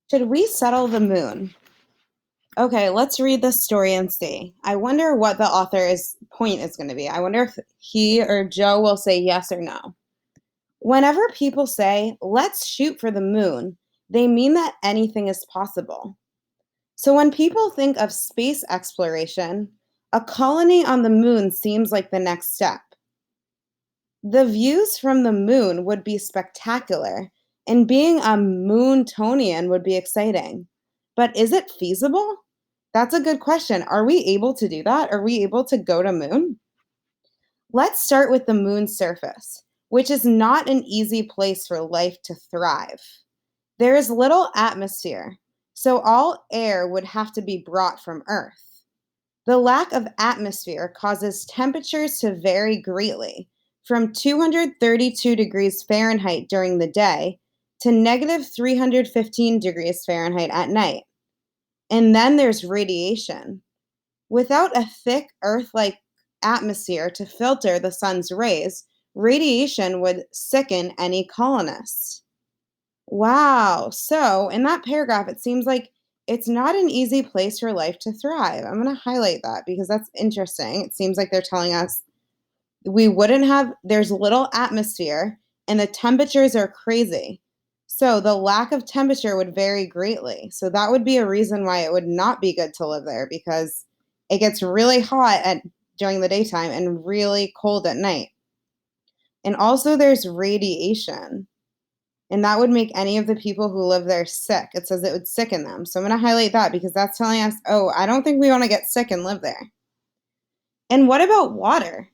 Should we settle the moon? Okay, let's read this story and see. I wonder what the author's point is going to be. I wonder if he or Joe will say yes or no. Whenever people say, let's shoot for the moon, they mean that anything is possible. So when people think of space exploration, a colony on the moon seems like the next step. The views from the moon would be spectacular, and being a Moontonian would be exciting. But is it feasible? That's a good question. Are we able to do that? Are we able to go to moon? Let's start with the moon's surface, which is not an easy place for life to thrive. There is little atmosphere, so all air would have to be brought from Earth. The lack of atmosphere causes temperatures to vary greatly, from 232 degrees Fahrenheit during the day to negative 315 degrees Fahrenheit at night. And then there's radiation. Without a thick Earth like atmosphere to filter the sun's rays, radiation would sicken any colonist. Wow. So, in that paragraph, it seems like it's not an easy place for life to thrive. I'm going to highlight that because that's interesting. It seems like they're telling us there's little atmosphere and the temperatures are crazy. So, the lack of temperature would vary greatly. So, that would be a reason why it would not be good to live there because it gets really hot during the daytime and really cold at night. And also, there's radiation. And that would make any of the people who live there sick. It says it would sicken them. So I'm going to highlight that because that's telling us, oh, I don't think we want to get sick and live there. And what about water?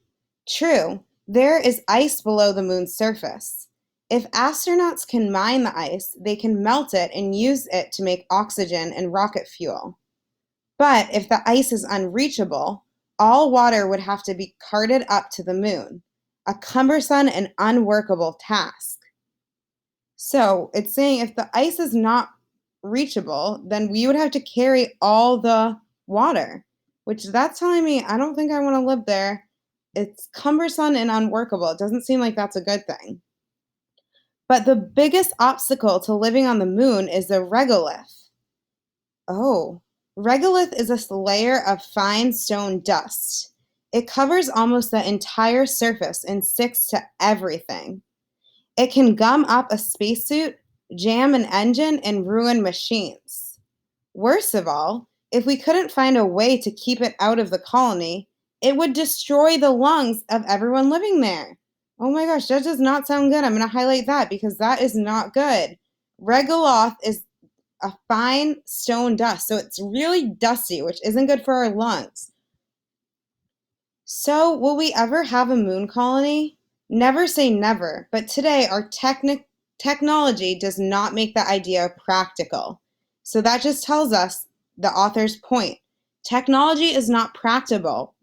True, there is ice below the moon's surface. If astronauts can mine the ice, they can melt it and use it to make oxygen and rocket fuel. But if the ice is unreachable, all water would have to be carted up to the moon, a cumbersome and unworkable task. So it's saying if the ice is not reachable, then we would have to carry all the water, which that's telling me I don't think I want to live there. It's cumbersome and unworkable. It doesn't seem like that's a good thing. But the biggest obstacle to living on the moon is the regolith. Oh, regolith is a layer of fine stone dust. It covers almost the entire surface and sticks to everything. It can gum up a spacesuit, jam an engine, and ruin machines. Worst of all, if we couldn't find a way to keep it out of the colony, it would destroy the lungs of everyone living there. Oh my gosh, that does not sound good. I'm going to highlight that because that is not good. Regoloth is a fine stone dust, so it's really dusty, which isn't good for our lungs. So, will we ever have a moon colony? Never say never, but today our technology does not make the idea practical. So that just tells us the author's point. Technology is not practical.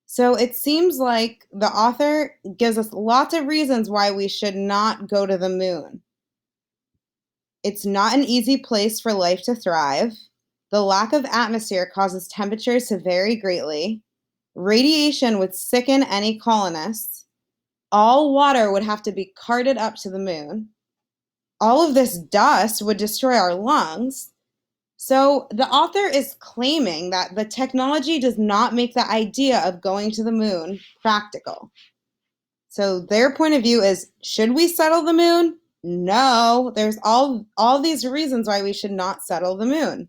So it seems like the author gives us lots of reasons why we should not go to the moon. It's not an easy place for life to thrive. The lack of atmosphere causes temperatures to vary greatly. Radiation would sicken any colonists. All water would have to be carted up to the moon. All of this dust would destroy our lungs. So the author is claiming that the technology does not make the idea of going to the moon practical. So their point of view is, should we settle the moon? No, there's all these reasons why we should not settle the moon.